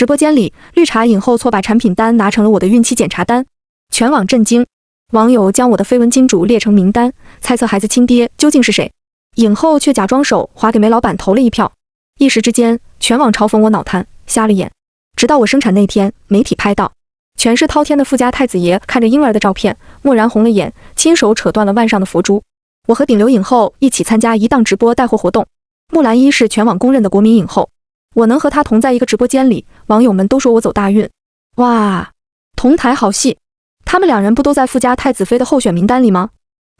直播间里，绿茶影后错把产品单拿成了我的孕期检查单，全网震惊。网友将我的绯闻金主列成名单，猜测孩子亲爹究竟是谁。影后却假装手滑给煤老板投了一票，一时之间，全网嘲讽我脑瘫瞎了眼。直到我生产那天，媒体拍到，全是滔天的富家太子爷看着婴儿的照片，蓦然红了眼，亲手扯断了腕上的佛珠。我和顶流影后一起参加一档直播带货活动，木兰依是全网公认的国民影后，我能和她同在一个直播间里，网友们都说我走大运。哇，同台好戏！他们两人不都在富家太子妃的候选名单里吗？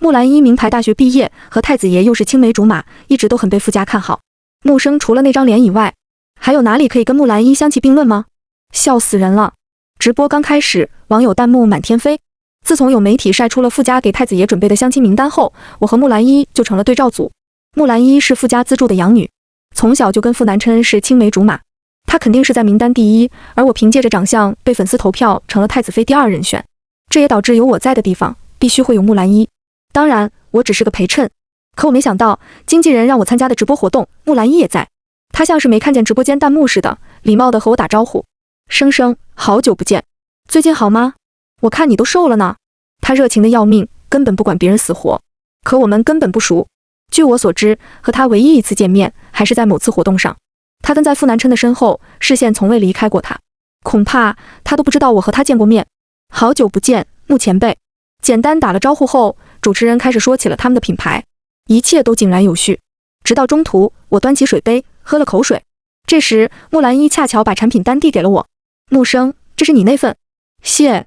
木兰依名牌大学毕业，和太子爷又是青梅竹马，一直都很被富家看好。木生除了那张脸以外，还有哪里可以跟木兰依相提并论吗？笑死人了！直播刚开始，网友弹幕满天飞。自从有媒体晒出了富家给太子爷准备的相亲名单后，我和木兰依就成了对照组。木兰依是富家资助的养女，从小就跟傅南琛是青梅竹马，她肯定是在名单第一，而我凭借着长相被粉丝投票成了太子妃第二人选。这也导致有我在的地方必须会有木兰依，当然我只是个陪衬。可我没想到经纪人让我参加的直播活动，木兰依也在。她像是没看见直播间弹幕似的，礼貌地和我打招呼：生生，好久不见，最近好吗？我看你都瘦了呢。她热情的要命，根本不管别人死活。可我们根本不熟，据我所知，和她唯一一次见面还是在某次活动上，她跟在傅南琛的身后，视线从未离开过她，恐怕她都不知道我和她见过面。好久不见，木前辈。简单打了招呼后，主持人开始说起了他们的品牌，一切都井然有序。直到中途，我端起水杯喝了口水，这时木兰依恰巧把产品单递给了我。木生，这是你那份。谢。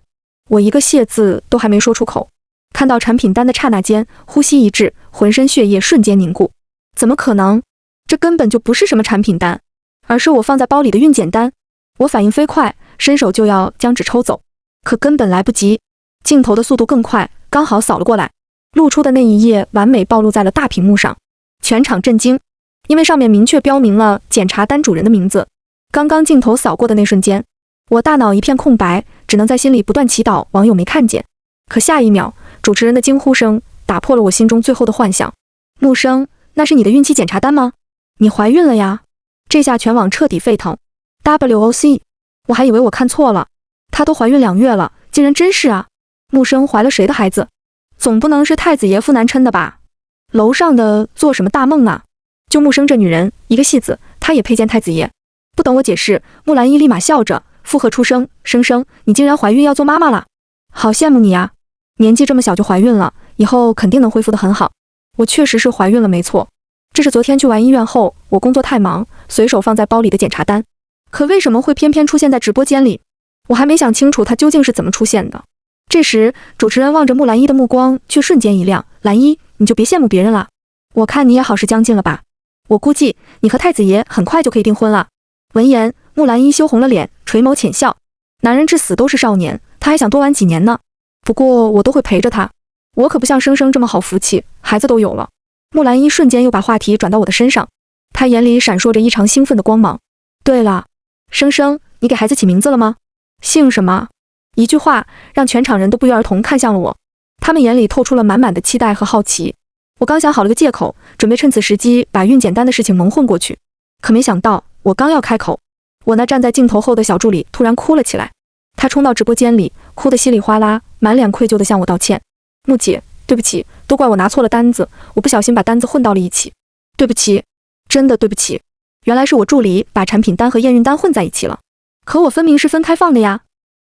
我一个谢字都还没说出口，看到产品单的刹那间，呼吸一滞，浑身血液瞬间凝固。怎么可能？这根本就不是什么产品单，而是我放在包里的孕检单。我反应飞快，伸手就要将纸抽走，可根本来不及。镜头的速度更快，刚好扫了过来，露出的那一页完美暴露在了大屏幕上。全场震惊，因为上面明确标明了检查单主人的名字。刚刚镜头扫过的那瞬间，我大脑一片空白，只能在心里不断祈祷网友没看见。可下一秒，主持人的惊呼声打破了我心中最后的幻想。木生，那是你的孕期检查单吗？你怀孕了呀？这下全网彻底沸腾。WOC， 我还以为我看错了，她都怀孕2月了，竟然真是啊！木生怀了谁的孩子？总不能是太子爷傅南琛的吧？楼上的做什么大梦啊？就木生这女人，一个戏子，她也配见太子爷？不等我解释，木兰依立马笑着附和出声：生生，你竟然怀孕要做妈妈了，好羡慕你啊！年纪这么小就怀孕了，以后肯定能恢复得很好。我确实是怀孕了没错，这是昨天去完医院后，我工作太忙，随手放在包里的检查单。可为什么会偏偏出现在直播间里？我还没想清楚它究竟是怎么出现的。这时，主持人望着木兰依的目光却瞬间一亮：兰依，你就别羡慕别人了，我看你也好事将近了吧？我估计你和太子爷很快就可以订婚了。闻言，木兰依羞红了脸，垂眸浅笑。男人至死都是少年，他还想多玩几年呢。不过我都会陪着他，我可不像生生这么好福气，孩子都有了。木兰依瞬间又把话题转到我的身上，她眼里闪烁着异常兴奋的光芒。对了，生生，你给孩子起名字了吗？姓什么？一句话让全场人都不约而同看向了我，他们眼里透出了满满的期待和好奇。我刚想好了个借口，准备趁此时机把孕检单的事情蒙混过去，可没想到我刚要开口，我那站在镜头后的小助理突然哭了起来。他冲到直播间里，哭得稀里哗啦，满脸愧疚地向我道歉：木姐，对不起，都怪我拿错了单子，我不小心把单子混到了一起，对不起，真的对不起。原来是我助理把产品单和验孕单混在一起了，可我分明是分开放的呀。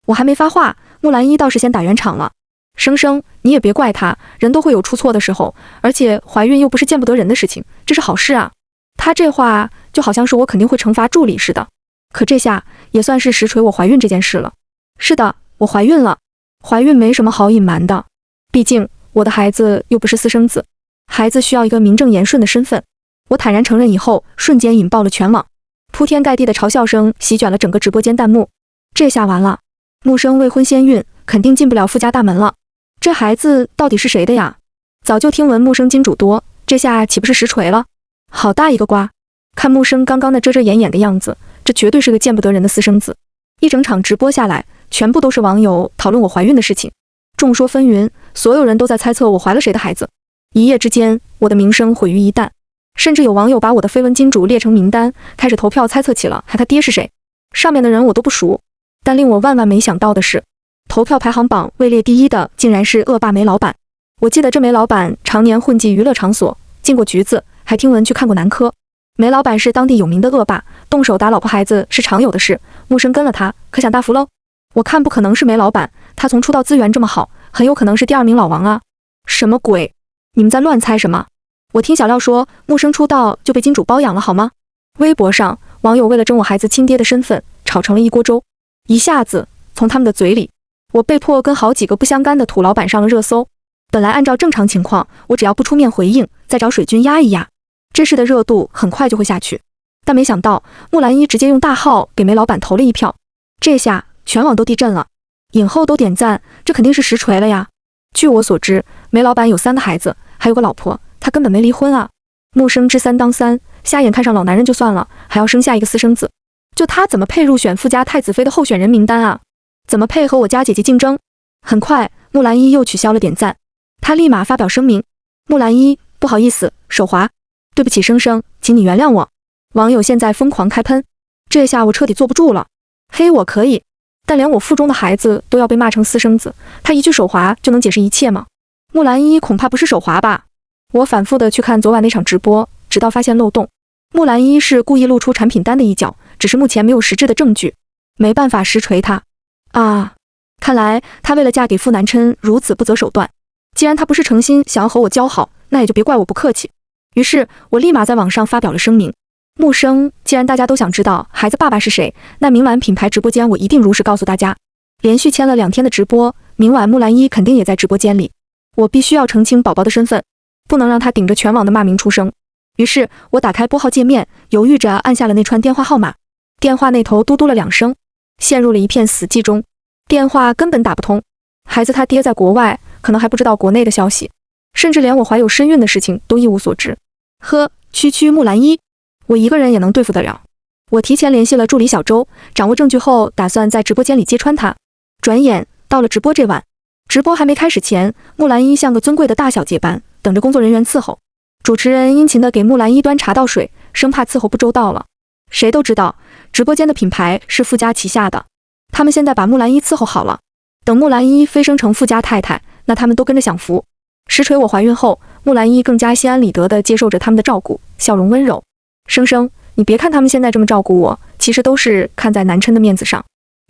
我还没发话，木兰依倒是先打圆场了：生生，你也别怪他，人都会有出错的时候，而且怀孕又不是见不得人的事情，这是好事啊。他这话就好像是我肯定会惩罚助理似的，可这下也算是实锤我怀孕这件事了。是的，我怀孕了，怀孕没什么好隐瞒的，毕竟我的孩子又不是私生子，孩子需要一个名正言顺的身份。我坦然承认以后，瞬间引爆了全网，铺天盖地的嘲笑声席卷了整个直播间弹幕。这下完了，木生未婚先孕，肯定进不了富家大门了。这孩子到底是谁的呀？早就听闻木生金主多，这下岂不是实锤了？好大一个瓜！看木生刚刚那遮遮掩掩的样子，这绝对是个见不得人的私生子。一整场直播下来，全部都是网友讨论我怀孕的事情，众说纷纭，所有人都在猜测我怀了谁的孩子。一夜之间，我的名声毁于一旦，甚至有网友把我的绯闻金主列成名单，开始投票猜测起了他爹是谁。上面的人我都不熟，但令我万万没想到的是，投票排行榜位列第一的竟然是恶霸梅老板。我记得这梅老板常年混迹娱乐场所，进过局子，还听闻去看过男科。梅老板是当地有名的恶霸，动手打老婆孩子是常有的事。木生跟了他，可想大福喽？我看不可能是梅老板，他从出道资源这么好，很有可能是第2名老王啊！什么鬼？你们在乱猜什么？我听小廖说，木生出道就被金主包养了，好吗？微博上网友为了争我孩子亲爹的身份，吵成了一锅粥。一下子从他们的嘴里，我被迫跟好几个不相干的土老板上了热搜。本来按照正常情况，我只要不出面回应，再找水军压一压，这事的热度很快就会下去。但没想到木兰一直接用大号给梅老板投了一票，这下全网都地震了，影后都点赞，这肯定是实锤了呀。据我所知，梅老板有3个孩子，还有个老婆，他根本没离婚啊。木生知3当3，瞎眼看上老男人就算了，还要生下一个私生子，就他怎么配入选富家太子妃的候选人名单啊？怎么配和我家姐姐竞争？很快木兰一又取消了点赞，他立马发表声明：木兰一，不好意思，手滑，对不起生生，请你原谅我。网友现在疯狂开喷，这下我彻底坐不住了。黑我可以，但连我腹中的孩子都要被骂成私生子，他一句手滑就能解释一切吗？木兰一恐怕不是手滑吧？我反复的去看昨晚那场直播，直到发现漏洞。木兰一是故意露出产品单的一角，只是目前没有实质的证据，没办法实锤他。啊，看来他为了嫁给傅南琛如此不择手段。既然他不是诚心想要和我交好，那也就别怪我不客气。于是我立马在网上发表了声明：木生，既然大家都想知道孩子爸爸是谁，那明晚品牌直播间我一定如实告诉大家。连续签了2天的直播，明晚木兰一肯定也在直播间里，我必须要澄清宝宝的身份，不能让他顶着全网的骂名出声。于是我打开拨号界面，犹豫着按下了那串电话号码，电话那头嘟嘟了2声，陷入了一片死寂中，电话根本打不通。孩子他爹在国外，可能还不知道国内的消息，甚至连我怀有身孕的事情都一无所知。呵，区木兰一，我一个人也能对付得了。我提前联系了助理小周，掌握证据后打算在直播间里揭穿他。转眼到了直播这晚，直播还没开始前，木兰一像个尊贵的大小姐般等着工作人员伺候。主持人殷勤地给木兰一端茶倒水，生怕伺候不周到了。谁都知道直播间的品牌是富家旗下的，他们现在把木兰一伺候好了，等木兰一飞升成富家太太，那他们都跟着享福。实锤我怀孕后，木兰一更加心安理得地接受着他们的照顾，笑容温柔。生生，你别看他们现在这么照顾我，其实都是看在南琛的面子上。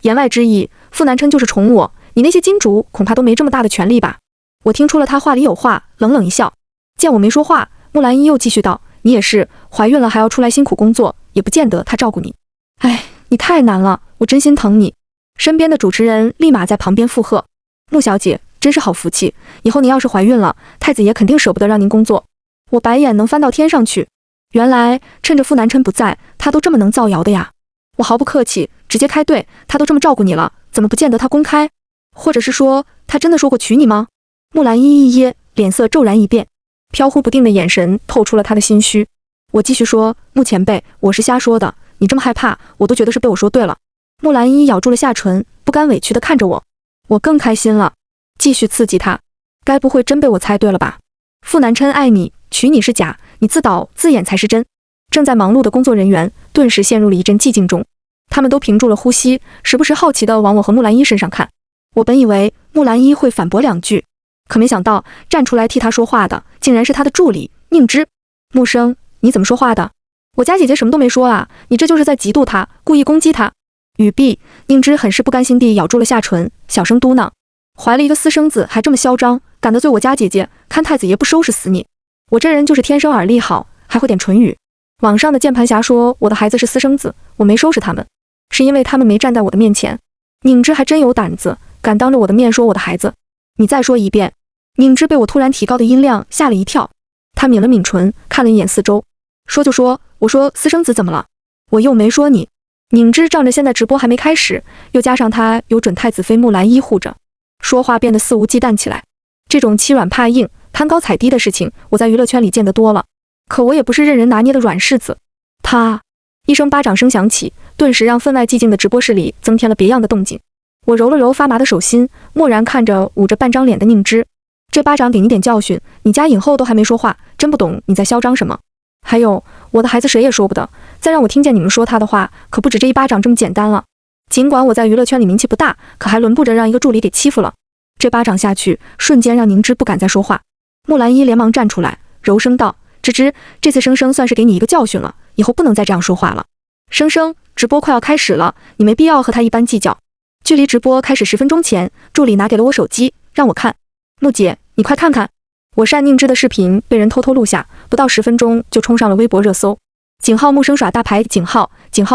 言外之意，傅南琛就是宠我，你那些金主恐怕都没这么大的权利吧？我听出了他话里有话，冷冷一笑。见我没说话，木兰一又继续道：你也是，怀孕了还要出来辛苦工作，也不见得他照顾你。哎，你太难了，我真心疼你。身边的主持人立马在旁边附和：穆小姐真是好福气，以后你要是怀孕了，太子爷肯定舍不得让您工作。我白眼能翻到天上去。原来趁着傅南琛不在，他都这么能造谣的呀。我毫不客气，直接开怼，他都这么照顾你了，怎么不见得他公开？或者是说他真的说过娶你吗？木兰一一噎，脸色骤然一变，飘忽不定的眼神透出了他的心虚。我继续说：穆前辈，我是瞎说的，你这么害怕，我都觉得是被我说对了。木兰一咬住了下唇，不甘委屈地看着我。我更开心了，继续刺激他。该不会真被我猜对了吧？傅南琛爱你，娶你是假，你自导自演才是真。正在忙碌的工作人员顿时陷入了一阵寂静中，他们都屏住了呼吸，时不时好奇地往我和木兰一身上看。我本以为木兰一会反驳2句，可没想到站出来替他说话的竟然是他的助理宁之。木生，你怎么说话的？我家姐姐什么都没说啊，你这就是在嫉妒他，故意攻击他。语毕，宁之很是不甘心地咬住了下唇，小声嘟囔：怀了一个私生子还这么嚣张，敢得罪我家姐姐，看太子爷不收拾死你。我这人就是天生耳力好，还会点唇语。网上的键盘侠说我的孩子是私生子，我没收拾他们，是因为他们没站在我的面前。宁之还真有胆子，敢当着我的面说我的孩子。你再说一遍。宁之被我突然提高的音量吓了一跳，他抿了抿唇，看了一眼四周，说就说，我说私生子怎么了？我又没说你。宁之仗着现在直播还没开始，又加上他有准太子妃木兰一护着，说话变得肆无忌惮起来。这种欺软怕硬、攀高踩低的事情，我在娱乐圈里见得多了，可我也不是任人拿捏的软柿子。他一声巴掌声响起，顿时让分外寂静的直播室里增添了别样的动静。我揉了揉发麻的手心，默然看着捂着半张脸的宁之。这巴掌给你点教训，你家影后都还没说话，真不懂你在嚣张什么。还有，我的孩子谁也说不得，再让我听见你们说他的话，可不止这一巴掌这么简单了。尽管我在娱乐圈里名气不大，可还轮不着让一个助理给欺负了。这巴掌下去，瞬间让宁芝不敢再说话。木兰一连忙站出来，柔声道：“芝芝，这次生生算是给你一个教训了，以后不能再这样说话了。生生，直播快要开始了，你没必要和他一般计较。”距离直播开始10分钟前，助理拿给了我手机，让我看。木姐，你快看看，我单宁芝的视频被人偷偷录下，不到10分钟就冲上了微博热搜。井号木生耍大牌，井号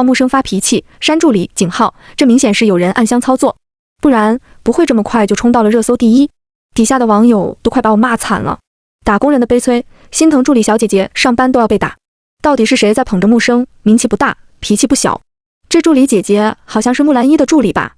木生发脾气，删助理，井号，这明显是有人暗箱操作，不然不会这么快就冲到了热搜第一。底下的网友都快把我骂惨了，打工人的悲催，心疼助理小姐姐上班都要被打。到底是谁在捧着木生，名气不大，脾气不小？这助理姐姐好像是木兰一的助理吧？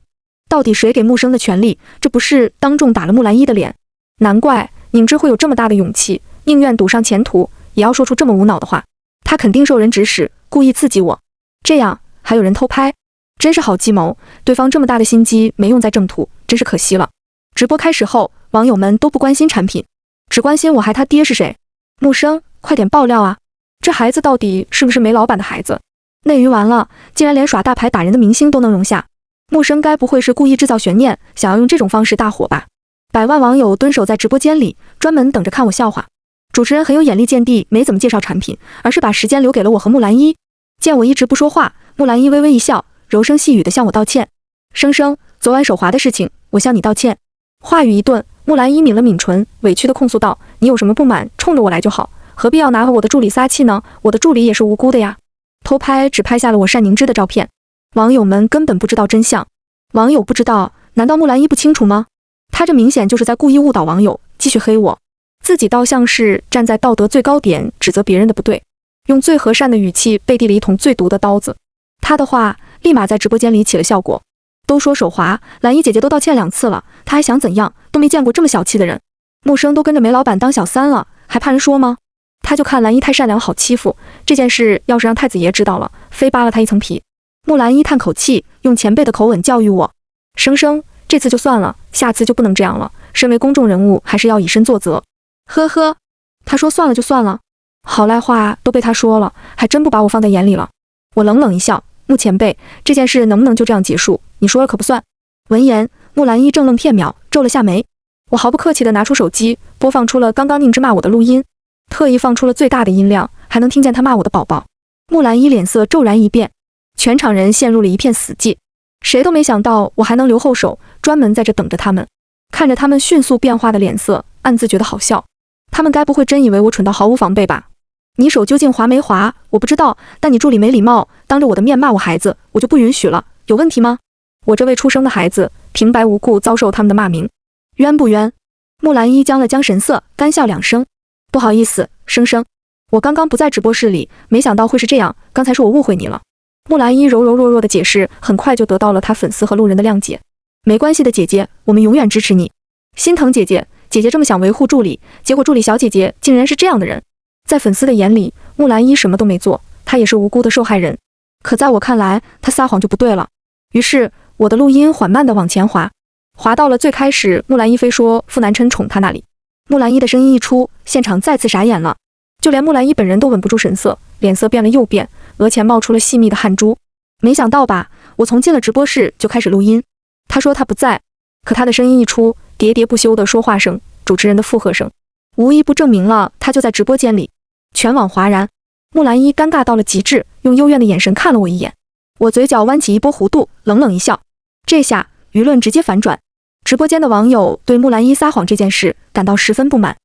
到底谁给木生的权利？这不是当众打了木兰一的脸？难怪宁芝会有这么大的勇气，宁愿赌上前途，也要说出这么无脑的话。他肯定受人指使，故意刺激我。这样还有人偷拍，真是好计谋。对方这么大的心机没用在正途，真是可惜了。直播开始后，网友们都不关心产品，只关心我孩他爹是谁。木生，快点爆料啊！这孩子到底是不是煤老板的孩子？内娱完了，竟然连耍大牌打人的明星都能容下。木生该不会是故意制造悬念，想要用这种方式大火吧？百万网友蹲守在直播间里，专门等着看我笑话。主持人很有眼力见地，没怎么介绍产品，而是把时间留给了我和木兰一。见我一直不说话，木兰一微微一笑，柔声细语地向我道歉：“生生，昨晚手滑的事情，我向你道歉。”话语一顿，木兰一抿了抿唇，委屈地控诉道：“你有什么不满，冲着我来就好，何必要拿和我的助理撒气呢？我的助理也是无辜的呀。”偷拍只拍下了我单宁芝的照片，网友们根本不知道真相。网友不知道，难道木兰一不清楚吗？他这明显就是在故意误导网友，继续黑我。自己倒像是站在道德最高点指责别人的不对，用最和善的语气背地里一捅最毒的刀子。他的话立马在直播间里起了效果。都说手滑，兰一姐姐都道歉2次了，他还想怎样？都没见过这么小气的人。木生都跟着煤老板当小三了，还怕人说吗？他就看兰一太善良好欺负，这件事要是让太子爷知道了，非扒了他一层皮。木兰一叹口气，用前辈的口吻教育我：“生生，这次就算了，下次就不能这样了。身为公众人物，还是要以身作则。”呵呵，他说算了就算了，好赖话都被他说了，还真不把我放在眼里了。我冷冷一笑：“木前辈，这件事能不能就这样结束？你说了可不算。”闻言，木兰一怔愣片秒，皱了下眉。我毫不客气地拿出手机，播放出了刚刚宁芝骂我的录音，特意放出了最大的音量，还能听见他骂我的宝宝。木兰一脸色骤然一变，全场人陷入了一片死寂。谁都没想到我还能留后手，专门在这等着他们。看着他们迅速变化的脸色，暗自觉得好笑。他们该不会真以为我蠢到毫无防备吧？你手究竟滑没滑，我不知道，但你助理没礼貌，当着我的面骂我孩子，我就不允许了，有问题吗？我这未出生的孩子，平白无故遭受他们的骂名，冤不冤？木兰一僵了僵神色，干笑2声：“不好意思，生生，我刚刚不在直播室里，没想到会是这样，刚才是我误会你了。”木兰一柔柔弱弱的解释，很快就得到了他粉丝和路人的谅解。没关系的，姐姐，我们永远支持你，心疼姐姐。姐姐这么想维护助理，结果助理小姐姐竟然是这样的人。在粉丝的眼里，木兰一什么都没做，她也是无辜的受害人。可在我看来，她撒谎就不对了。于是，我的录音缓慢地往前滑，滑到了最开始木兰一非说傅南琛宠她那里。木兰一的声音一出，现场再次傻眼了，就连木兰一本人都稳不住神色，脸色变了又变，额前冒出了细密的汗珠。没想到吧，我从进了直播室就开始录音。她说她不在，可她的声音一出，喋喋不休的说话声，主持人的附和声，无一不证明了他就在直播间里。全网哗然，木兰一尴尬到了极致，用幽怨的眼神看了我一眼。我嘴角弯起一波弧度，冷冷一笑。这下舆论直接反转，直播间的网友对木兰一撒谎这件事感到十分不满。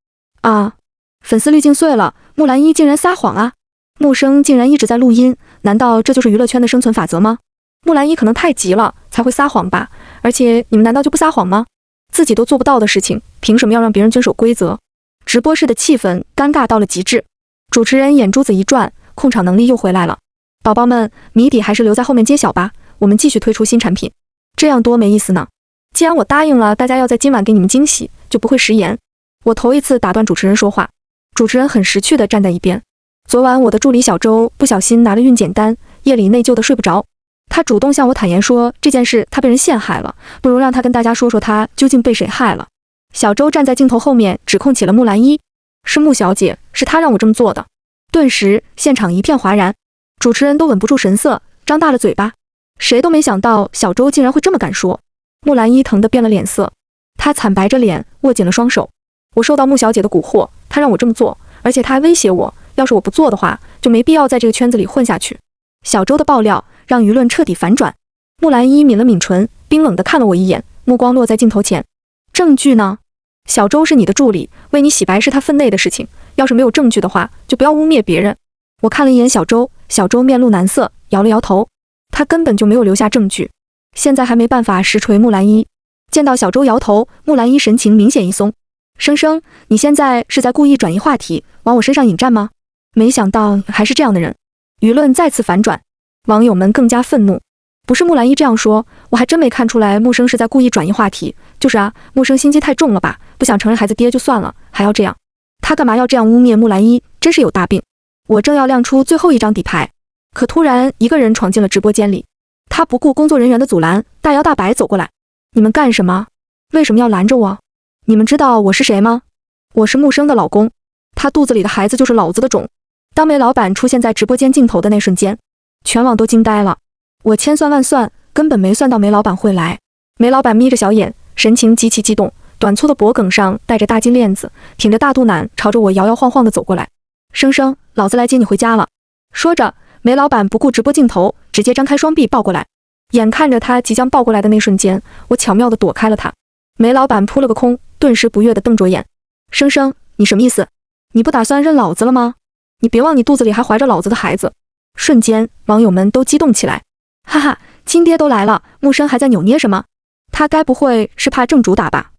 啊，粉丝滤镜碎了，木兰一竟然撒谎啊！木生竟然一直在录音，难道这就是娱乐圈的生存法则吗？木兰一可能太急了才会撒谎吧，而且你们难道就不撒谎吗？自己都做不到的事情，凭什么要让别人遵守规则？直播室的气氛尴尬到了极致，主持人眼珠子一转，控场能力又回来了。宝宝们，谜底还是留在后面揭晓吧，我们继续推出新产品，这样多没意思呢。既然我答应了大家要在今晚给你们惊喜，就不会食言。我头一次打断主持人说话，主持人很识趣地站在一边。昨晚我的助理小周不小心拿了孕检单，夜里内疚的睡不着。他主动向我坦言说这件事他被人陷害了，不如让他跟大家说说他究竟被谁害了。小周站在镜头后面指控起了木兰一，是穆小姐，是她让我这么做的。顿时现场一片哗然，主持人都稳不住神色，张大了嘴巴。谁都没想到小周竟然会这么敢说。木兰依疼得变了脸色，她惨白着脸，握紧了双手。我受到穆小姐的蛊惑，她让我这么做，而且她还威胁我，要是我不做的话，就没必要在这个圈子里混下去。小周的爆料让舆论彻底反转。木兰依抿了抿唇，冰冷地看了我一眼，目光落在镜头前。证据呢？小周是你的助理，为你洗白是他分内的事情，要是没有证据的话，就不要污蔑别人。我看了一眼小周，小周面露难色，摇了摇头。他根本就没有留下证据，现在还没办法实锤木兰依。见到小周摇头，木兰依神情明显一松。生生，你现在是在故意转移话题，往我身上引战吗？没想到还是这样的人。舆论再次反转，网友们更加愤怒。不是木兰依这样说，我还真没看出来木生是在故意转移话题。就是啊，木生心机太重了吧，不想承认孩子爹就算了，还要这样。他干嘛要这样污蔑木兰依？真是有大病。我正要亮出最后一张底牌，可突然一个人闯进了直播间里，他不顾工作人员的阻拦，大摇大摆走过来。你们干什么？为什么要拦着我？你们知道我是谁吗？我是木生的老公，他肚子里的孩子就是老子的种。当梅老板出现在直播间镜头的那瞬间，全网都惊呆了。我千算万算，根本没算到梅老板会来。梅老板眯着小眼，神情极其激动，短粗的脖颈上戴着大金链子，挺着大肚腩，朝着我摇摇晃晃地走过来。生生，老子来接你回家了。说着，梅老板不顾直播镜头，直接张开双臂抱过来。眼看着他即将抱过来的那瞬间，我巧妙地躲开了他。梅老板扑了个空，顿时不悦地瞪着眼。生生，你什么意思？你不打算认老子了吗？你别忘你肚子里还怀着老子的孩子。瞬间，网友们都激动起来。哈哈，亲爹都来了，木生还在扭捏什么？他该不会是怕正主打吧？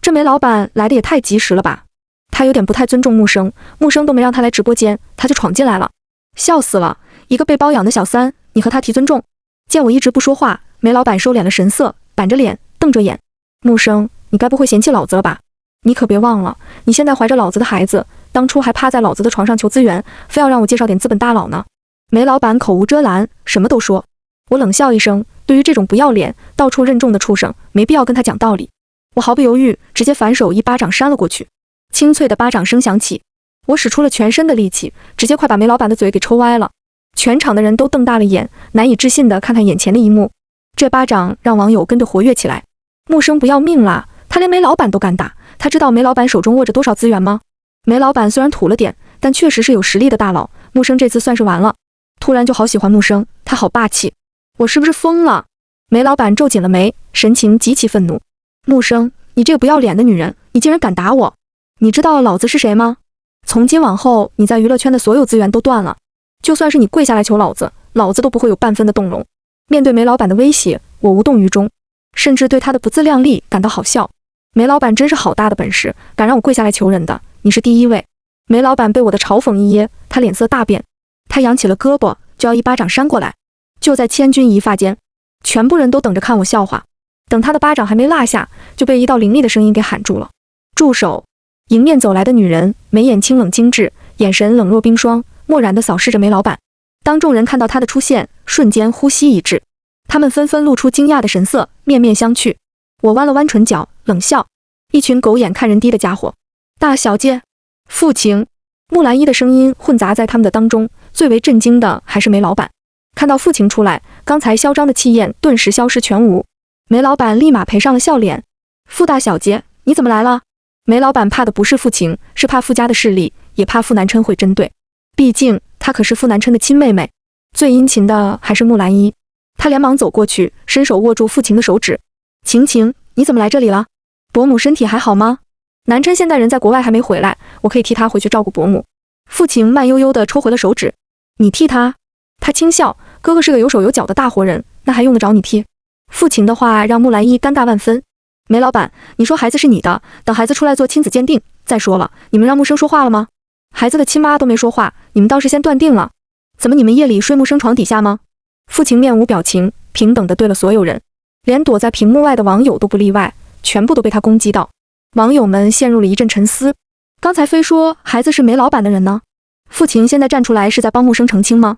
这梅老板来的也太及时了吧？他有点不太尊重木生，木生都没让他来直播间，他就闯进来了。笑死了，一个被包养的小三，你和他提尊重？见我一直不说话，梅老板收敛了神色，板着脸，瞪着眼。木生，你该不会嫌弃老子了吧？你可别忘了，你现在怀着老子的孩子，当初还趴在老子的床上求资源，非要让我介绍点资本大佬呢。梅老板口无遮拦，什么都说。我冷笑一声，对于这种不要脸、到处认重的畜生，没必要跟他讲道理。我毫不犹豫，直接反手一巴掌扇了过去。清脆的巴掌声响起，我使出了全身的力气，直接快把梅老板的嘴给抽歪了。全场的人都瞪大了眼，难以置信地看看眼前的一幕。这巴掌让网友跟着活跃起来。木生不要命啦，他连梅老板都敢打，他知道梅老板手中握着多少资源吗？梅老板虽然土了点，但确实是有实力的大佬。木生这次算是完了。突然就好喜欢木生，他好霸气。我是不是疯了？梅老板皱紧了眉，神情极其愤怒。木生，你这个不要脸的女人，你竟然敢打我！你知道老子是谁吗？从今往后，你在娱乐圈的所有资源都断了。就算是你跪下来求老子，老子都不会有半分的动容。面对梅老板的威胁，我无动于衷，甚至对他的不自量力感到好笑。梅老板真是好大的本事，敢让我跪下来求人的，你是第一位。梅老板被我的嘲讽一噎，他脸色大变，他扬起了胳膊，就要一巴掌扇过来。就在千钧一发间，全部人都等着看我笑话。等他的巴掌还没落下，就被一道凌厉的声音给喊住了。住手！迎面走来的女人，眉眼清冷精致，眼神冷若冰霜，漠然地扫视着梅老板。当众人看到他的出现，瞬间呼吸一滞，他们纷纷露出惊讶的神色，面面相觑。我弯了弯唇角，冷笑：一群狗眼看人低的家伙。大小姐，父亲。木兰依的声音混杂在他们的当中，最为震惊的还是梅老板。看到父亲出来，刚才嚣张的气焰顿时消失全无。梅老板立马赔上了笑脸：傅大小姐，你怎么来了？梅老板怕的不是父亲，是怕傅家的势力，也怕傅南琛会针对。毕竟她可是傅南琛的亲妹妹。最殷勤的还是木兰依，她连忙走过去，伸手握住父亲的手指：晴晴，你怎么来这里了？伯母身体还好吗？南琛现在人在国外还没回来，我可以替他回去照顾伯母。父亲慢悠悠地抽回了手指：你替他？他轻笑：哥哥是个有手有脚的大活人，那还用得着你替？父亲的话让木兰依尴尬万分。梅老板，你说孩子是你的，等孩子出来做亲子鉴定。再说了，你们让木生说话了吗？孩子的亲妈都没说话，你们倒是先断定了。怎么你们夜里睡木生床底下吗？父亲面无表情，平等地对了所有人，连躲在屏幕外的网友都不例外，全部都被他攻击到。网友们陷入了一阵沉思。刚才非说孩子是梅老板的人呢，父亲现在站出来是在帮木生澄清吗？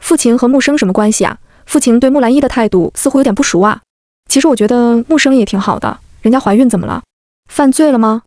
父亲和木生什么关系啊？父亲对木兰依的态度似乎有点不熟啊。其实我觉得木生也挺好的，人家怀孕怎么了？犯罪了吗？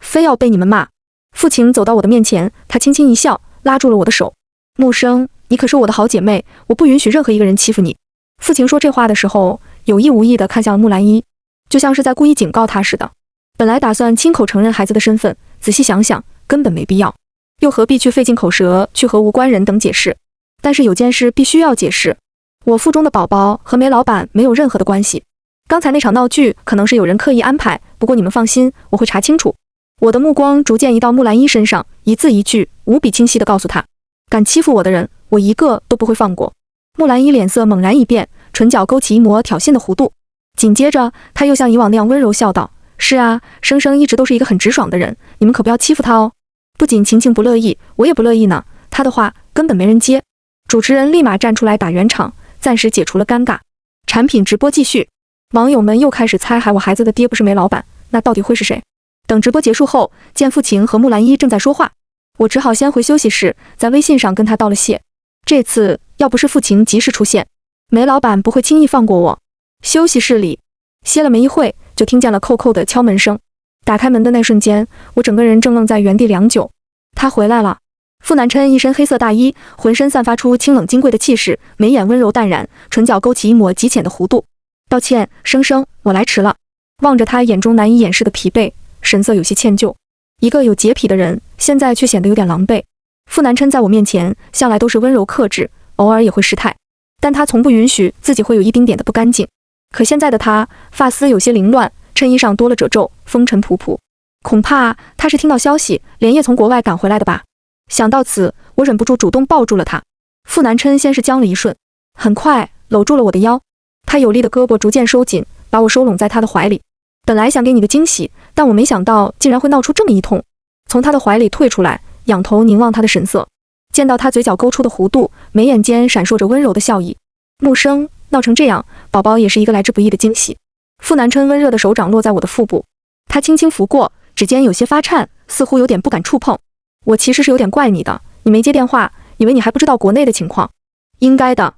非要被你们骂？父亲走到我的面前，他轻轻一笑，拉住了我的手。木生，你可是我的好姐妹，我不允许任何一个人欺负你。父亲说这话的时候，有意无意地看向了木兰一，就像是在故意警告她似的。本来打算亲口承认孩子的身份，仔细想想，根本没必要，又何必去费尽口舌去和无关人等解释？但是有件事必须要解释，我腹中的宝宝和梅老板没有任何的关系。刚才那场闹剧可能是有人刻意安排，不过你们放心，我会查清楚。我的目光逐渐移到木兰一身上，一字一句，无比清晰地告诉他，敢欺负我的人，我一个都不会放过。木兰一脸色猛然一变，唇角勾起一抹挑衅的弧度，紧接着他又像以往那样温柔笑道，是啊，生生一直都是一个很直爽的人，你们可不要欺负他哦。不仅晴晴不乐意，我也不乐意呢，他的话根本没人接。主持人立马站出来打圆场，暂时解除了尴尬。产品直播继续，网友们又开始猜，我孩子的爹不是梅老板，那到底会是谁？等直播结束后，见父亲和木兰一正在说话，我只好先回休息室，在微信上跟他道了谢。这次要不是父亲及时出现，梅老板不会轻易放过我。休息室里歇了没一会，就听见了扣扣的敲门声。打开门的那瞬间，我整个人正愣在原地良久。他回来了。傅南琛一身黑色大衣，浑身散发出清冷金贵的气势，眉眼温柔淡然，唇角勾起一抹极浅的弧度。道歉，生生，我来迟了。望着他眼中难以掩饰的疲惫，神色有些歉疚。一个有洁癖的人，现在却显得有点狼狈。傅南琛在我面前向来都是温柔克制，偶尔也会失态，但他从不允许自己会有一丁点的不干净。可现在的他，发丝有些凌乱，衬衣上多了褶皱，风尘仆仆。恐怕他是听到消息，连夜从国外赶回来的吧。想到此，我忍不住主动抱住了他。傅南琛先是僵了一瞬，很快搂住了我的腰。他有力的胳膊逐渐收紧，把我收拢在他的怀里。本来想给你个惊喜，但我没想到竟然会闹出这么一通。从他的怀里退出来，仰头凝望他的神色，见到他嘴角勾出的弧度，眉眼间闪烁着温柔的笑意。木生，闹成这样，宝宝也是一个来之不易的惊喜。傅南琛温热的手掌落在我的腹部，他轻轻拂过，指尖有些发颤，似乎有点不敢触碰。我其实是有点怪你的，你没接电话，以为你还不知道国内的情况。应该的。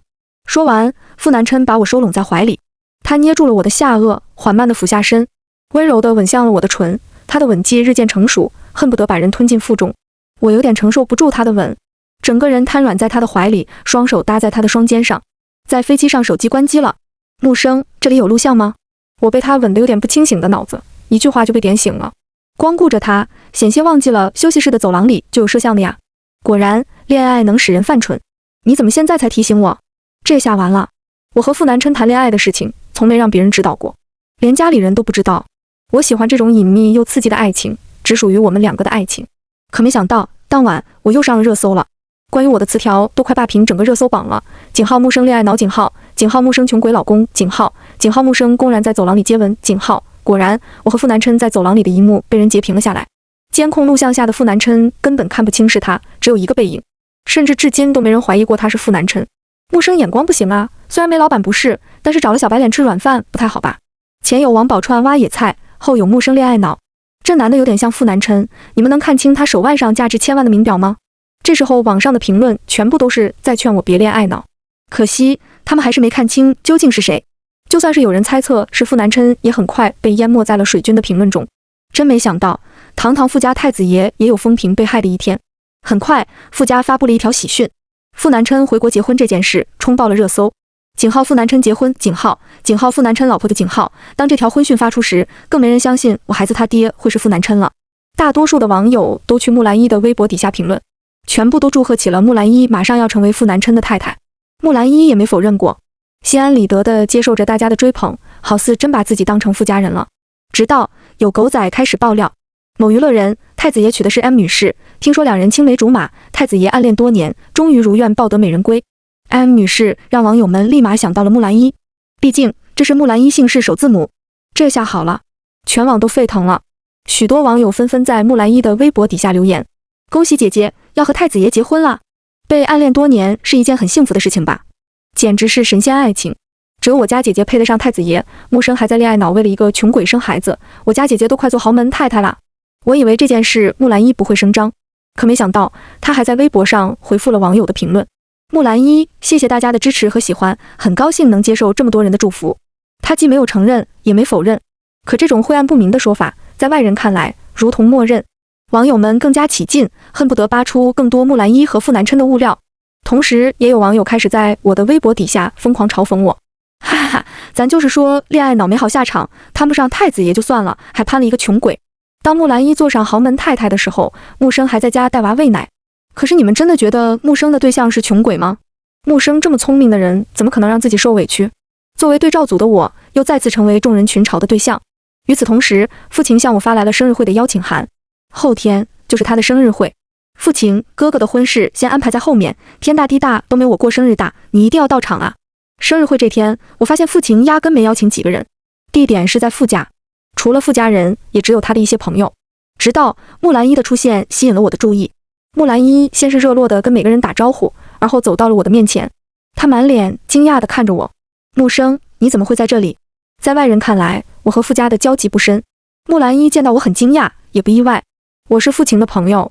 说完，傅南琛把我收拢在怀里，他捏住了我的下颚，缓慢地俯下身，温柔地吻向了我的唇。他的吻技日渐成熟，恨不得把人吞进腹中。我有点承受不住他的吻，整个人瘫软在他的怀里，双手搭在他的双肩上。在飞机上手机关机了。木生，这里有录像吗？我被他吻得有点不清醒的脑子，一句话就被点醒了。光顾着他，险些忘记了休息室的走廊里就有摄像的呀。果然，恋爱能使人犯蠢。你怎么现在才提醒我？这下完了。我和傅南琛谈恋爱的事情，从没让别人知道过，连家里人都不知道。我喜欢这种隐秘又刺激的爱情，只属于我们两个的爱情。可没想到，当晚我又上了热搜了。关于我的词条都快霸屏整个热搜榜了。井号木生恋爱脑，井号木生穷鬼老公，井号木生公然在走廊里接吻，井号。果然，我和傅南琛在走廊里的一幕被人截屏了下来。监控录像下的傅南琛根本看不清是他，只有一个背影，甚至至今都没人怀疑过他是傅南琛。木生眼光不行啊，虽然梅老板不是，但是找了小白脸吃软饭不太好吧？前有王宝钏挖野菜，后有木生恋爱脑，这男的有点像傅南琛，你们能看清他手腕上价值千万的名表吗？这时候网上的评论全部都是在劝我别恋爱脑，可惜他们还是没看清究竟是谁。就算是有人猜测是傅南琛，也很快被淹没在了水军的评论中。真没想到，堂堂傅家太子爷也有风评被害的一天。很快，傅家发布了一条喜讯：傅南琛回国结婚这件事冲爆了热搜。井号傅南琛结婚，井号傅南琛老婆的井号。当这条婚讯发出时，更没人相信我孩子他爹会是傅南琛了。大多数的网友都去木兰一的微博底下评论，全部都祝贺起了木兰一马上要成为傅南琛的太太。木兰一也没否认过，心安理得地接受着大家的追捧，好似真把自己当成傅家人了。直到有狗仔开始爆料，某娱乐人太子爷娶的是 M 女士，听说两人青梅竹马，太子爷暗恋多年，终于如愿抱得美人归。M 女士让网友们立马想到了木兰一，毕竟这是木兰一姓氏首字母。这下好了，全网都沸腾了，许多网友纷纷在木兰一的微博底下留言：恭喜姐姐要和太子爷结婚了，被暗恋多年是一件很幸福的事情吧，简直是神仙爱情。只有我家姐姐配得上太子爷，木生还在恋爱脑为了一个穷鬼生孩子，我家姐姐都快做豪门太太了。我以为这件事木兰一不会声张，可没想到她还在微博上回复了网友的评论。木兰一，谢谢大家的支持和喜欢，很高兴能接受这么多人的祝福。她既没有承认，也没否认，可这种晦暗不明的说法，在外人看来如同默认。网友们更加起劲，恨不得扒出更多木兰一和傅南琛的物料。同时也有网友开始在我的微博底下疯狂嘲讽我，哈哈哈，咱就是说恋爱脑没好下场，摊不上太子爷就算了，还攀了一个穷鬼。当木兰一坐上豪门太太的时候，木生还在家带娃喂奶。可是你们真的觉得木生的对象是穷鬼吗？木生这么聪明的人，怎么可能让自己受委屈？作为对照组的我，又再次成为众人群嘲的对象。与此同时，父亲向我发来了生日会的邀请函，后天就是他的生日会。父亲，哥哥的婚事先安排在后面，天大地大都没我过生日大，你一定要到场啊！生日会这天，我发现父亲压根没邀请几个人，地点是在傅家，除了傅家人，也只有他的一些朋友。直到木兰一的出现吸引了我的注意，木兰一先是热络地跟每个人打招呼，而后走到了我的面前，他满脸惊讶地看着我，木生，你怎么会在这里？在外人看来，我和傅家的交集不深。木兰一见到我很惊讶，也不意外，我是父亲的朋友。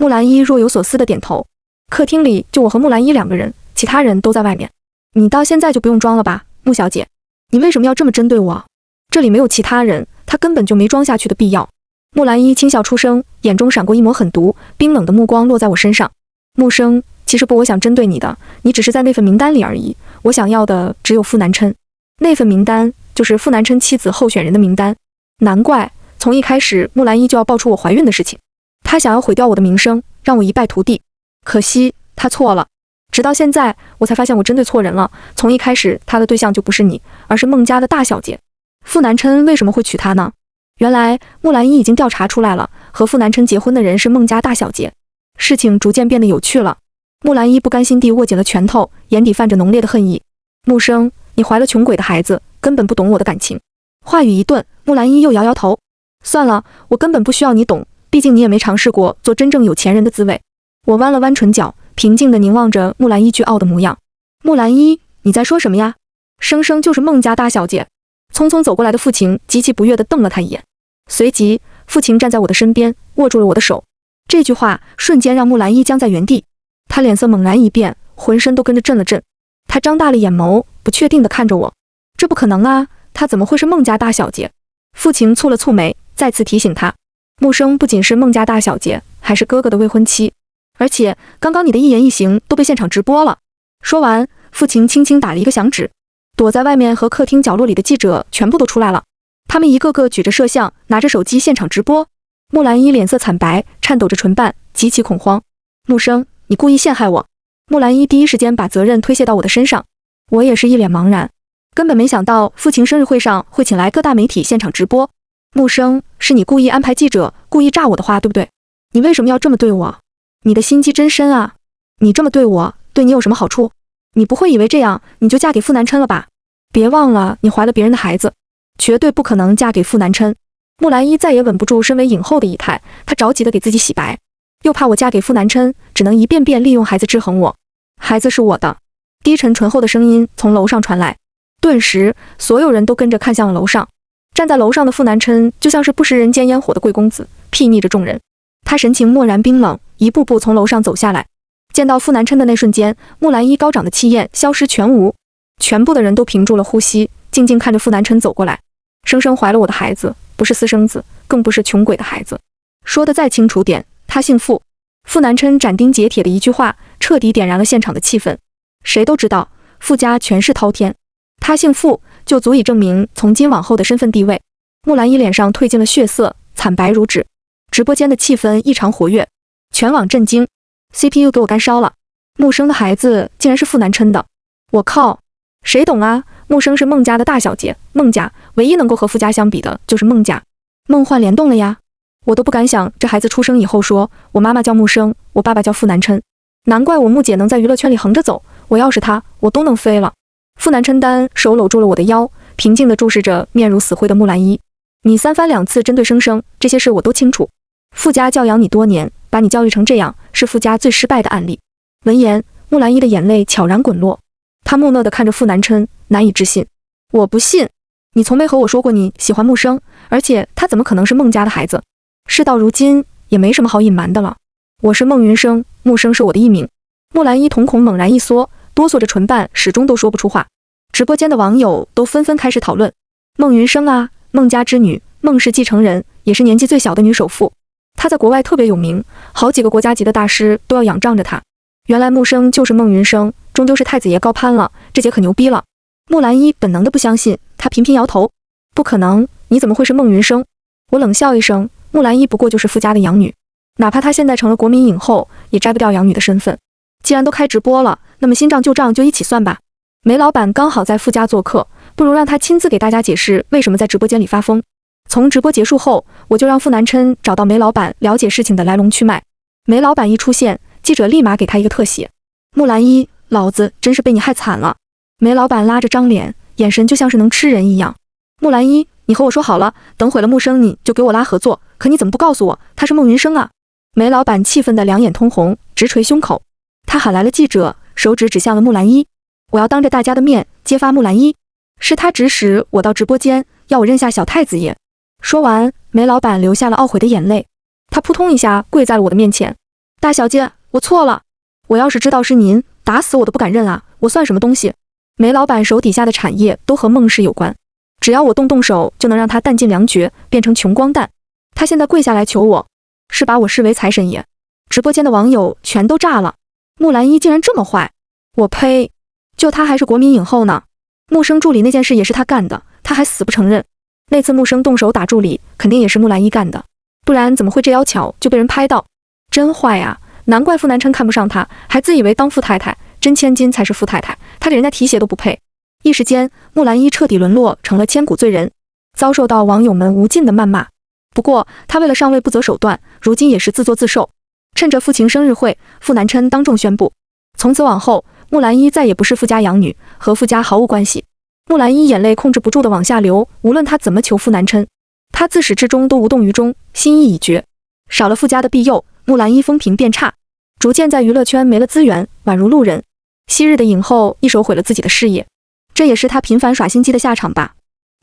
木兰一若有所思地点头。客厅里就我和木兰一两个人，其他人都在外面。你到现在就不用装了吧，木小姐，你为什么要这么针对我？这里没有其他人，他根本就没装下去的必要。木兰一轻笑出声，眼中闪过一抹狠毒，冰冷的目光落在我身上。木生，其实不我想针对你的，你只是在那份名单里而已，我想要的只有傅南琛。那份名单就是傅南琛妻子候选人的名单。难怪从一开始木兰一就要爆出我怀孕的事情，他想要毁掉我的名声，让我一败涂地。可惜他错了，直到现在我才发现我针对错人了。从一开始他的对象就不是你，而是孟家的大小姐。傅南琛为什么会娶她呢？原来木兰一已经调查出来了，和傅南琛结婚的人是孟家大小姐。事情逐渐变得有趣了。木兰一不甘心地握紧了拳头，眼底泛着浓烈的恨意。木生，你怀了穷鬼的孩子，根本不懂我的感情。话语一顿，木兰一又摇摇头。算了，我根本不需要你懂，毕竟你也没尝试过做真正有钱人的滋味。我弯了弯唇角，平静地凝望着木兰一倨傲的模样。木兰一，你在说什么呀？生生就是孟家大小姐。匆匆走过来的父亲极其不悦地瞪了他一眼，随即父亲站在我的身边，握住了我的手。这句话瞬间让木兰一僵在原地，他脸色猛然一变，浑身都跟着震了震。他张大了眼眸，不确定地看着我。这不可能啊，她怎么会是孟家大小姐？父亲蹙了蹙眉，再次提醒他，木生不仅是孟家大小姐，还是哥哥的未婚妻，而且刚刚你的一言一行都被现场直播了。说完，父亲轻轻打了一个响指，躲在外面和客厅角落里的记者全部都出来了，他们一个个举着摄像，拿着手机现场直播。木兰一脸色惨白，颤抖着唇瓣，极其恐慌。木生，你故意陷害我！木兰一第一时间把责任推卸到我的身上，我也是一脸茫然，根本没想到父亲生日会上会请来各大媒体现场直播。木生，是你故意安排记者，故意炸我的话，对不对？你为什么要这么对我？你的心机真深啊！你这么对我，对你有什么好处？你不会以为这样你就嫁给傅南琛了吧？别忘了，你怀了别人的孩子，绝对不可能嫁给傅南琛。木兰一再也稳不住身为影后的仪态，她着急地给自己洗白，又怕我嫁给傅南琛，只能一遍遍利用孩子制衡我。孩子是我的。低沉醇厚的声音从楼上传来，顿时所有人都跟着看向了楼上。站在楼上的傅南琛就像是不食人间烟火的贵公子，睥睨着众人。他神情漠然冰冷，一步步从楼上走下来。见到傅南琛的那瞬间，木兰一高涨的气焰消失全无，全部的人都屏住了呼吸，静静看着傅南琛走过来。生生怀了我的孩子，不是私生子，更不是穷鬼的孩子。说得再清楚点，他姓傅。傅南琛斩钉截铁的一句话，彻底点燃了现场的气氛。谁都知道，傅家权势滔天，他姓傅就足以证明从今往后的身份地位。木兰一脸上褪尽了血色，惨白如纸。直播间的气氛异常活跃，全网震惊。CPU 给我干烧了，木生的孩子竟然是傅南琛的，我靠，谁懂啊？木生是孟家的大小姐，孟家唯一能够和傅家相比的就是孟家，梦幻联动了呀！我都不敢想，这孩子出生以后说，我妈妈叫木生，我爸爸叫傅南琛，难怪我木姐能在娱乐圈里横着走，我要是她，我都能飞了。傅南琛单手搂住了我的腰，平静地注视着面如死灰的木兰一。你三番两次针对生生，这些事我都清楚。傅家教养你多年，把你教育成这样，是傅家最失败的案例。闻言，木兰一的眼泪悄然滚落，她木讷地看着傅南琛，难以置信。我不信，你从没和我说过你喜欢木生，而且他怎么可能是孟家的孩子？事到如今，也没什么好隐瞒的了。我是孟云生，木生是我的艺名。木兰一瞳孔猛然一缩，哆嗦着唇瓣，始终都说不出话。直播间的网友都纷纷开始讨论：孟云生啊，孟家之女，孟氏继承人，也是年纪最小的女首富。她在国外特别有名，好几个国家级的大师都要仰仗着她。原来木生就是孟云生，终究是太子爷高攀了，这节可牛逼了。木兰依本能的不相信，她频频摇头，不可能，你怎么会是孟云生？我冷笑一声，木兰依不过就是傅家的养女，哪怕她现在成了国民影后，也摘不掉养女的身份。既然都开直播了，那么新账旧账就一起算吧。梅老板刚好在傅家做客，不如让他亲自给大家解释为什么在直播间里发疯。从直播结束后，我就让傅南琛找到梅老板了解事情的来龙去脉。梅老板一出现，记者立马给他一个特写。木兰依，老子真是被你害惨了。梅老板拉着张脸，眼神就像是能吃人一样。木兰依，你和我说好了，等毁了木生你就给我拉合作，可你怎么不告诉我他是孟云生啊？梅老板气愤得两眼通红，直捶胸口。他喊来了记者，手指指向了木兰依，我要当着大家的面揭发木兰依。是他指使我到直播间，要我认下小太子爷。说完，梅老板流下了懊悔的眼泪，他扑通一下跪在了我的面前。大小姐，我错了，我要是知道是您，打死我都不敢认啊，我算什么东西？梅老板手底下的产业都和孟氏有关，只要我动手就能让他弹尽粮绝，变成穷光蛋。他现在跪下来求我，是把我视为财神爷。直播间的网友全都炸了，木兰依竟然这么坏，我呸！就他还是国民影后呢。木生助理那件事也是他干的，他还死不承认。那次木生动手打助理，肯定也是木兰依干的，不然怎么会这妖巧就被人拍到？真坏呀！难怪傅南琛看不上他，还自以为当富太太，真千金才是富太太，他给人家提鞋都不配。一时间，木兰依彻底沦落成了千古罪人，遭受到网友们无尽的谩骂。不过，他为了上位不择手段，如今也是自作自受。趁着傅晴生日会，傅南琛当众宣布，从此往后，木兰依再也不是傅家养女，和傅家毫无关系。木兰依眼泪控制不住的往下流，无论她怎么求傅南琛，她自始至终都无动于衷，心意已决。少了傅家的庇佑，木兰依风评变差，逐渐在娱乐圈没了资源，宛如路人。昔日的影后一手毁了自己的事业，这也是她频繁耍心机的下场吧。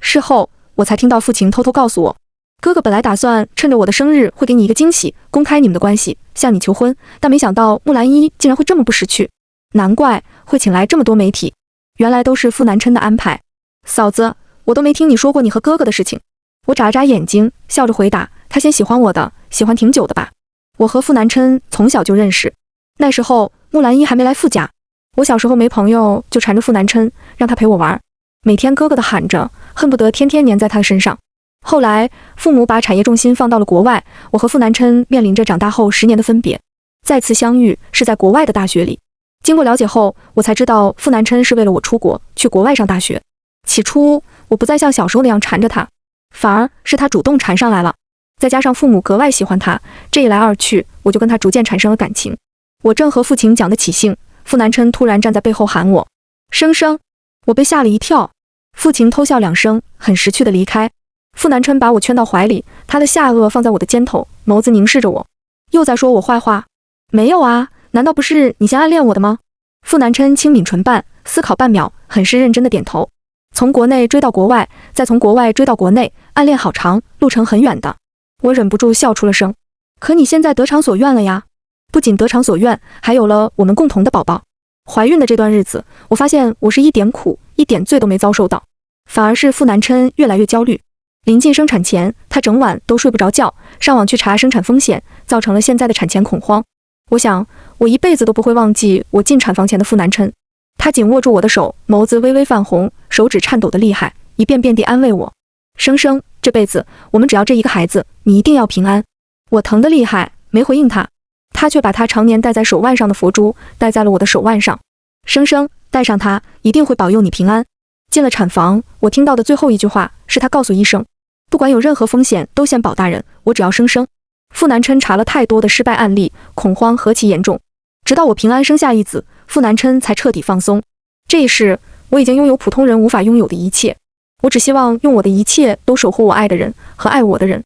事后我才听到父亲偷偷告诉我，哥哥本来打算趁着我的生日会给你一个惊喜，公开你们的关系，向你求婚，但没想到木兰依竟然会这么不识趣，难怪会请来这么多媒体，原来都是傅南琛的安排。嫂子，我都没听你说过你和哥哥的事情。我眨了眨眼睛，笑着回答，他先喜欢我的，喜欢挺久的吧。我和傅南琛从小就认识，那时候木兰依还没来傅家，我小时候没朋友，就缠着傅南琛，让他陪我玩，每天哥哥的喊着，恨不得天天黏在他的身上。后来父母把产业重心放到了国外，我和傅南琛面临着长大后10年的分别，再次相遇是在国外的大学里。经过了解后，我才知道傅南琛是为了我出国去国外上大学。起初我不再像小时候那样缠着他，反而是他主动缠上来了，再加上父母格外喜欢他，这一来二去，我就跟他逐渐产生了感情。我正和父亲讲得起兴，傅南琛突然站在背后喊我生生，我被吓了一跳。父亲偷笑2声，很识趣地离开。傅南琛把我圈到怀里，他的下颚放在我的肩头，眸子凝视着我，又在说我坏话。没有啊，难道不是你先暗恋我的吗？傅南琛轻抿唇瓣，思考半秒，很是认真地点头。从国内追到国外，再从国外追到国内，暗恋好长，路程很远的。我忍不住笑出了声。可你现在得偿所愿了呀，不仅得偿所愿，还有了我们共同的宝宝。怀孕的这段日子，我发现我是一点苦一点罪都没遭受到，反而是傅南琛越来越焦虑。临近生产前，他整晚都睡不着觉，上网去查生产风险，造成了现在的产前恐慌。我想我一辈子都不会忘记我进产房前的傅南琛，他紧握住我的手，眸子微微泛红，手指颤抖得厉害，一遍遍地安慰我，生生，这辈子我们只要这一个孩子，你一定要平安。我疼得厉害，没回应他，他却把他常年戴在手腕上的佛珠戴在了我的手腕上。生生，戴上它，一定会保佑你平安。进了产房，我听到的最后一句话是他告诉医生，不管有任何风险都先保大人，我只要生生。傅南琛查了太多的失败案例，恐慌何其严重，直到我平安生下一子，傅南琛才彻底放松。这一世，我已经拥有普通人无法拥有的一切，我只希望用我的一切都守护我爱的人和爱我的人。